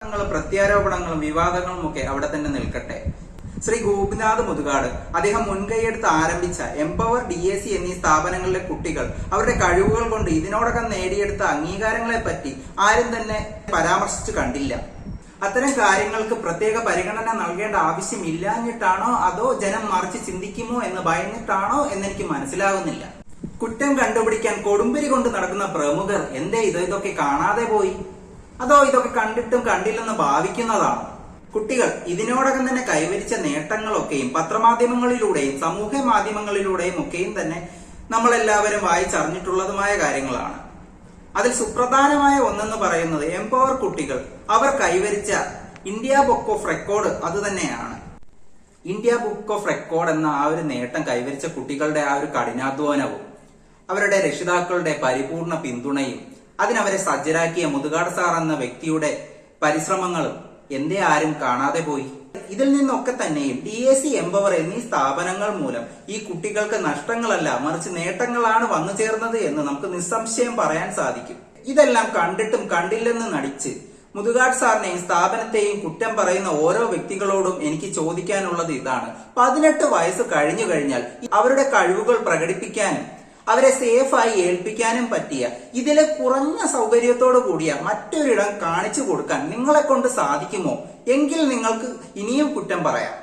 പ്രത്യാരോപണങ്ങളും വിവാദങ്ങളും ഒക്കെ അവിടെ തന്നെ നിൽക്കട്ടെ. ശ്രീ ഗോപിനാഥ് മുതുകാട് അദ്ദേഹം മുൻകൈയെടുത്ത് ആരംഭിച്ച എംപവർ DAC എന്നീ സ്ഥാപനങ്ങളിലെ കുട്ടികൾ അവരുടെ കഴിവുകൾ കൊണ്ട് ഇതിനോടകം നേടിയെടുത്ത അംഗീകാരങ്ങളെ പറ്റി ആരും തന്നെ പരാമർശിച്ചു കണ്ടില്ല. അത്തരം കാര്യങ്ങൾക്ക് പ്രത്യേക പരിഗണന നൽകേണ്ട ആവശ്യമില്ലാഞ്ഞിട്ടാണോ അതോ ജനം മറിച്ച് ചിന്തിക്കുമോ എന്ന് ഭയന്നിട്ടാണോ എന്നെനിക്ക് മനസ്സിലാകുന്നില്ല. കുറ്റം കണ്ടുപിടിക്കാൻ കൊടുമ്പിരി കൊണ്ട് നടക്കുന്ന പ്രമുഖർ എന്തേ ഇതൊക്കെ കാണാതെ പോയി? അതോ ഇതൊക്കെ കണ്ടിട്ടും കണ്ടില്ലെന്ന് ഭാവിക്കുന്നതാണോ? കുട്ടികൾ ഇതിനോടകം തന്നെ കൈവരിച്ച നേട്ടങ്ങളൊക്കെയും പത്രമാധ്യമങ്ങളിലൂടെയും സമൂഹ മാധ്യമങ്ങളിലൂടെയും ഒക്കെയും തന്നെ നമ്മളെല്ലാവരും വായിച്ചറിഞ്ഞിട്ടുള്ളതുമായ കാര്യങ്ങളാണ്. അതിൽ സുപ്രധാനമായ ഒന്നെന്ന് പറയുന്നത് എംപവർ കുട്ടികൾ അവർ കൈവരിച്ച ഇന്ത്യ ബുക്ക് ഓഫ് റെക്കോർഡ് അത് തന്നെയാണ്. ഇന്ത്യ ബുക്ക് ഓഫ് റെക്കോർഡ് എന്ന ആ ഒരു നേട്ടം കൈവരിച്ച കുട്ടികളുടെ ആ ഒരു കഠിനാധ്വാനവും അവരുടെ രക്ഷിതാക്കളുടെ പരിപൂർണ പിന്തുണയും അതിനവരെ സജ്ജരാക്കിയ മുതുകാട് സാർ എന്ന വ്യക്തിയുടെ പരിശ്രമങ്ങളും എന്തേ ആരും കാണാതെ പോയി? ഇതിൽ നിന്നൊക്കെ തന്നെയും DAC എംപവർ എന്നീ സ്ഥാപനങ്ങൾ മൂലം ഈ കുട്ടികൾക്ക് നഷ്ടങ്ങളല്ല മറിച്ച് നേട്ടങ്ങളാണ് വന്നു ചേർന്നത് എന്ന് നമുക്ക് നിസ്സംശയം പറയാൻ സാധിക്കും. ഇതെല്ലാം കണ്ടിട്ടും കണ്ടില്ലെന്ന് നടിച്ച് മുതുകാട് സാറിനെയും സ്ഥാപനത്തെയും കുറ്റം പറയുന്ന ഓരോ വ്യക്തികളോടും എനിക്ക് ചോദിക്കാനുള്ളത് ഇതാണ്: 18 വയസ്സ് കഴിഞ്ഞു കഴിഞ്ഞാൽ അവരുടെ കഴിവുകൾ പ്രകടിപ്പിക്കാനും അവരെ സേഫായി ഏൽപ്പിക്കാനും പറ്റിയ ഇതിലെ കുറഞ്ഞ സൗകര്യത്തോടു കൂടിയ മറ്റൊരിടം കാണിച്ചു കൊടുക്കാൻ നിങ്ങളെ കൊണ്ട് സാധിക്കുമോ? എങ്കിൽ നിങ്ങൾക്ക് ഇനിയും കുറ്റം പറയാം.